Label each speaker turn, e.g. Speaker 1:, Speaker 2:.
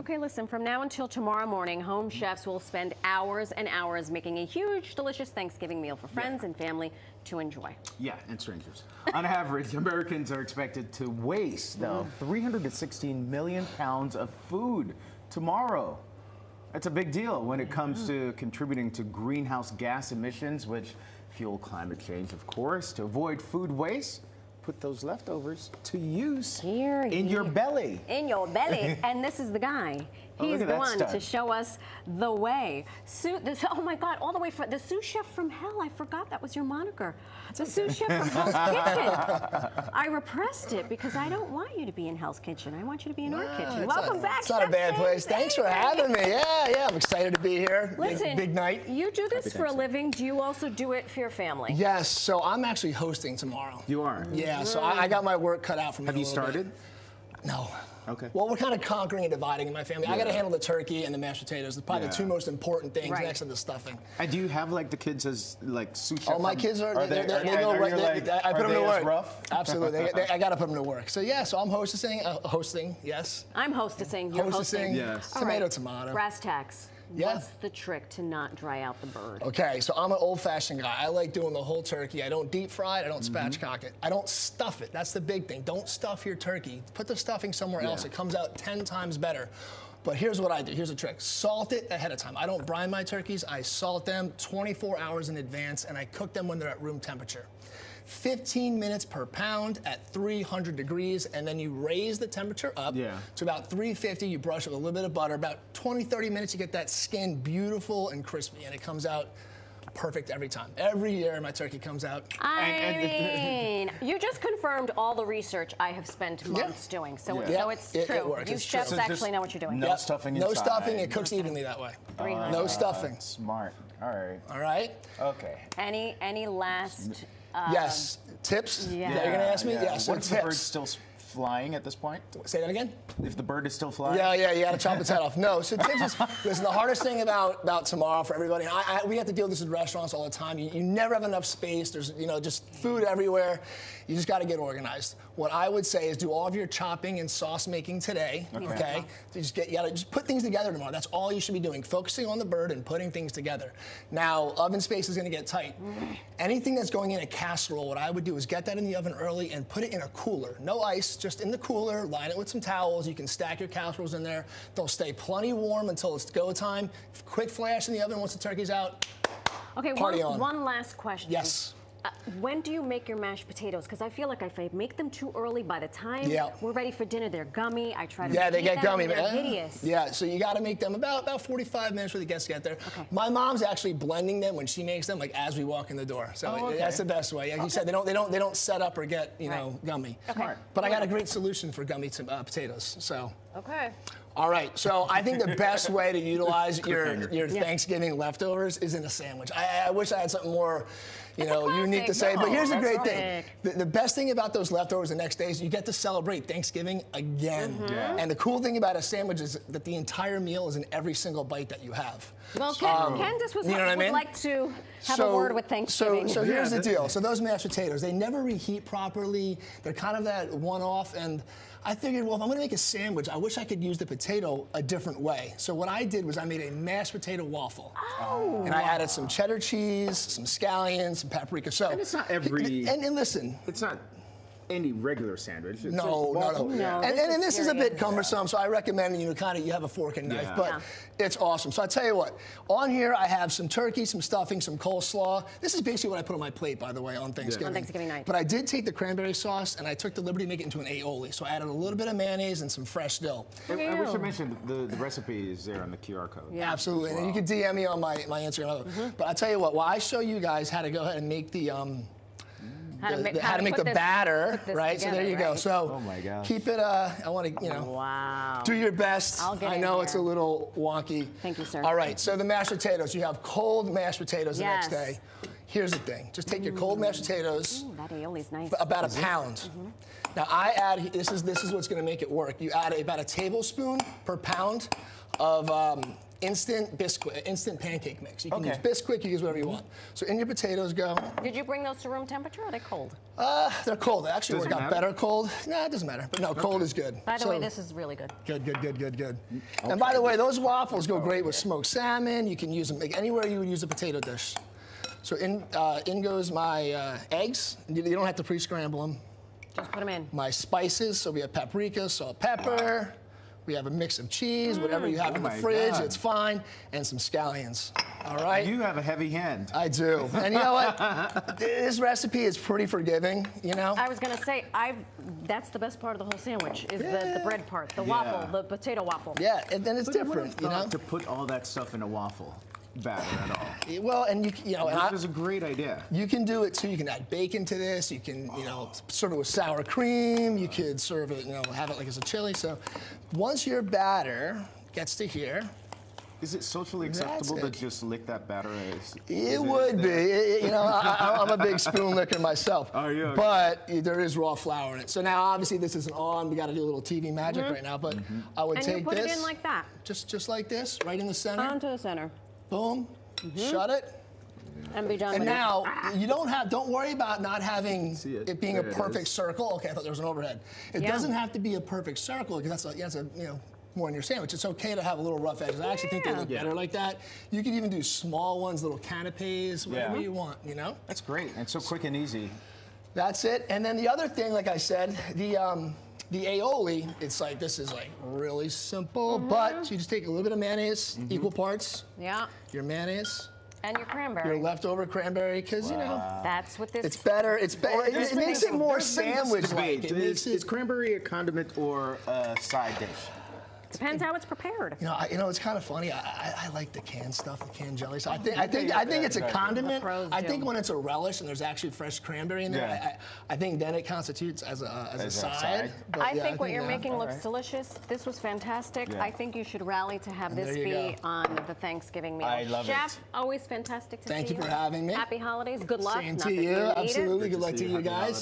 Speaker 1: Okay, listen, from now until tomorrow morning, home chefs will spend hours and hours making a huge, delicious Thanksgiving meal for friends and family to enjoy.
Speaker 2: Yeah, and strangers. On average, Americans are expected to waste, though, 316 million pounds of food tomorrow. That's a big deal when it comes to contributing to greenhouse gas emissions, which fuel climate change, of course. To avoid food waste, put those leftovers to use in your belly.
Speaker 1: In your belly. And this is the guy. He's the one to show us the way. Oh my God, all the way from the sous chef from hell. I forgot that was your moniker. The sous chef from Hell's Kitchen. I repressed it because I don't want you to be in Hell's Kitchen. I want you to be in our kitchen. Welcome back,
Speaker 3: It's not a bad place. Thanks for having me. Yeah, I'm excited to be here.
Speaker 1: Listen,
Speaker 3: big night.
Speaker 1: You do this for a living. Do you also do it for your family?
Speaker 3: Yes, so I'm actually hosting tomorrow.
Speaker 2: You are?
Speaker 3: Yeah, so I got my work cut out for me.
Speaker 2: Have you started?
Speaker 3: No.
Speaker 2: Okay.
Speaker 3: Well, we're kind of conquering and dividing in my family. I got to handle the turkey and the mashed potatoes. They're probably the two most important things next to the stuffing.
Speaker 2: And do you have like the kids as like sous chef?
Speaker 3: Oh, my kids are they go right. I put them to work. Rough? Absolutely. I got to put them to work. So yeah, so I'm hosting. Yes.
Speaker 1: I'm hostessing. You're hosting.
Speaker 3: Yes. Tomato.
Speaker 1: Brass tacks. Yeah. What's the trick to not dry out the bird?
Speaker 3: Okay, so I'm an old-fashioned guy. I like doing the whole turkey. I don't deep fry it. I don't spatchcock it. I don't stuff it. That's the big thing. Don't stuff your turkey. Put the stuffing somewhere else. It comes out 10 times better. But here's what I do. Here's a trick. Salt it ahead of time. I don't brine my turkeys. I salt them 24 hours in advance, and I cook them when they're at room temperature. 15 minutes per pound at 300 degrees, and then you raise the temperature up to about 350. You brush it with a little bit of butter. About 20, 30 minutes, you get that skin beautiful and crispy, and it comes out perfect every time. Every year, my turkey comes out.
Speaker 1: I mean, you just confirmed all the research I have spent months doing, so it's true.
Speaker 3: It works.
Speaker 1: You chefs actually know what you're doing.
Speaker 2: No stuffing inside.
Speaker 3: No stuffing. It cooks evenly that way. No stuffing.
Speaker 2: Smart. All right.
Speaker 3: All right.
Speaker 2: Okay.
Speaker 1: Any last...
Speaker 3: yes. Tips?
Speaker 1: Yeah.
Speaker 3: You're going to ask me?
Speaker 2: Yeah. What if the bird's still flying at this point?
Speaker 3: Say that again?
Speaker 2: If the bird is still flying?
Speaker 3: Yeah, you got to chop its head off. No, so tips is, listen, the hardest thing about tomorrow for everybody, and we have to deal with this in restaurants all the time, you never have enough space. There's, just food everywhere. You just got to get organized. What I would say is do all of your chopping and sauce making today, okay? So you got to just put things together tomorrow. That's all you should be doing, focusing on the bird and putting things together. Now, oven space is going to get tight. Anything that's going in a casserole, what I would do is get that in the oven early and put it in a cooler. No ice, just in the cooler, line it with some towels. You can stack your casseroles in there. They'll stay plenty warm until it's go time. Quick flash in the oven once the turkey's out.
Speaker 1: Okay, one last question.
Speaker 3: Yes.
Speaker 1: When do you make your mashed potatoes? Because I feel like if I make them too early, by the time we're ready for dinner, they're gummy. I try to
Speaker 3: they get gummy,
Speaker 1: they're hideous.
Speaker 3: Yeah, so you got to make them about 45 minutes for the guests to get there. Okay. My mom's actually blending them when she makes them, like as we walk in the door. So that's the best way. Like you said, they don't set up or get gummy.
Speaker 1: Okay.
Speaker 3: But I got a great solution for gummy potatoes. So.
Speaker 1: Okay.
Speaker 3: All right, so I think the best way to utilize your Thanksgiving leftovers is in a sandwich. I wish I had something more, unique to say, but here's the great thing. The best thing about those leftovers the next day is you get to celebrate Thanksgiving again. And the cool thing about a sandwich is that the entire meal is in every single bite that you have.
Speaker 1: Well, Candace would like to have a word with Thanksgiving.
Speaker 3: So here's the deal. So those mashed potatoes, they never reheat properly. They're kind of that one-off, and I figured, well, if I'm going to make a sandwich, I wish I could use the potato a different way. So what I did was I made a mashed potato waffle. And I added some cheddar cheese, some scallions, some paprika. So,
Speaker 2: and it's not every...
Speaker 3: And listen...
Speaker 2: It's not any regular sandwich. It's
Speaker 3: no. And this is a bit cumbersome, so I recommend you have a fork and knife, but it's awesome. So I tell you what, on here I have some turkey, some stuffing, some coleslaw. This is basically what I put on my plate, by the way, on Thanksgiving.
Speaker 1: On Thanksgiving night.
Speaker 3: But I did take the cranberry sauce and I took the liberty to make it into an aioli. So I added a little bit of mayonnaise and some fresh dill.
Speaker 2: I wish I mentioned the recipe is there on the QR code.
Speaker 3: Yeah, absolutely. And you can DM me on my Instagram. But I tell you what, while I show you guys how to go ahead and make the how to make the batter, right?
Speaker 1: Together,
Speaker 3: so there you go. So keep it, I want to, do your best. I know it's a little wonky.
Speaker 1: Thank you, sir.
Speaker 3: All right, so the mashed potatoes. You have cold mashed potatoes the next day. Here's the thing. Just take your cold mashed potatoes.
Speaker 1: That aioli's nice.
Speaker 3: About a pound. Now I add, this is what's going to make it work. You add about a tablespoon per pound of instant pancake mix. You can use Bisquick, you can use whatever you want. So in your potatoes go.
Speaker 1: Did you bring those to room temperature or are they cold?
Speaker 3: They're cold. They actually work out better cold. Nah, it doesn't matter. But no, cold is good.
Speaker 1: By the way, this is really good.
Speaker 3: Good. And by the way, those waffles go great with smoked salmon. You can use them anywhere you would use a potato dish. So in goes my eggs. You don't have to pre-scramble them.
Speaker 1: Just put them in.
Speaker 3: My spices. So we have paprika, salt, pepper. We have a mix of cheese, whatever you have in the fridge, it's fine, and some scallions. All right?
Speaker 2: You have a heavy hand.
Speaker 3: I do. And you know what? This recipe is pretty forgiving, you know?
Speaker 1: I was going to say, that's the best part of the whole sandwich, is the bread part, the waffle, the potato waffle.
Speaker 3: Yeah, and then it's different, you know?
Speaker 2: To put all that stuff in a waffle batter at all.
Speaker 3: Well, and you know,
Speaker 2: this is a great idea.
Speaker 3: You can do it too. You can add bacon to this. You can, you know, serve it with sour cream. You could serve it, you know, have it like as a chili. So, once your batter gets to here,
Speaker 2: is it socially acceptable to just lick that batter?
Speaker 3: It would be. You know, I'm a big spoon licker myself.
Speaker 2: Oh, yeah. Okay.
Speaker 3: But there is raw flour in it. So now, obviously, this isn't on. We got to do a little TV magic right now. But I would take this.
Speaker 1: And you put it in like that.
Speaker 3: Just like this, right in the center.
Speaker 1: Onto the center.
Speaker 3: Boom. Shut it.
Speaker 1: And be done
Speaker 3: and
Speaker 1: with
Speaker 3: now,
Speaker 1: it.
Speaker 3: you don't worry about not having it being a perfect circle. Okay, I thought there was an overhead. It doesn't have to be a perfect circle because that's a you know, more in your sandwich. It's okay to have a little rough edges. I actually think they look better like that. You can even do small ones, little canapes, whatever you want, you know?
Speaker 2: That's great. And so quick and easy.
Speaker 3: That's it. And then the other thing, like I said, the aioli, it's like, this is like really simple, but you just take a little bit of mayonnaise, equal parts.
Speaker 1: Yeah.
Speaker 3: Your mayonnaise.
Speaker 1: And your cranberry.
Speaker 3: Your leftover cranberry, because, you know.
Speaker 1: That's what this...
Speaker 3: It's better. It makes it more sandwich-like.
Speaker 2: Is cranberry a condiment or a side dish?
Speaker 1: Depends how it's prepared.
Speaker 3: You know, it's kind of funny. I like the canned stuff, the canned jelly. So I think it's a condiment. I think when it's a relish and there's actually fresh cranberry in there, I think then it constitutes as a side. But
Speaker 1: I think what you're making looks delicious. This was fantastic. I think you should rally to have this be on the Thanksgiving meal.
Speaker 2: I love it.
Speaker 1: Chef, always fantastic to see you.
Speaker 3: Thank you for having me.
Speaker 1: Happy holidays. Good luck.
Speaker 3: Same to you. Absolutely. Good luck to you guys.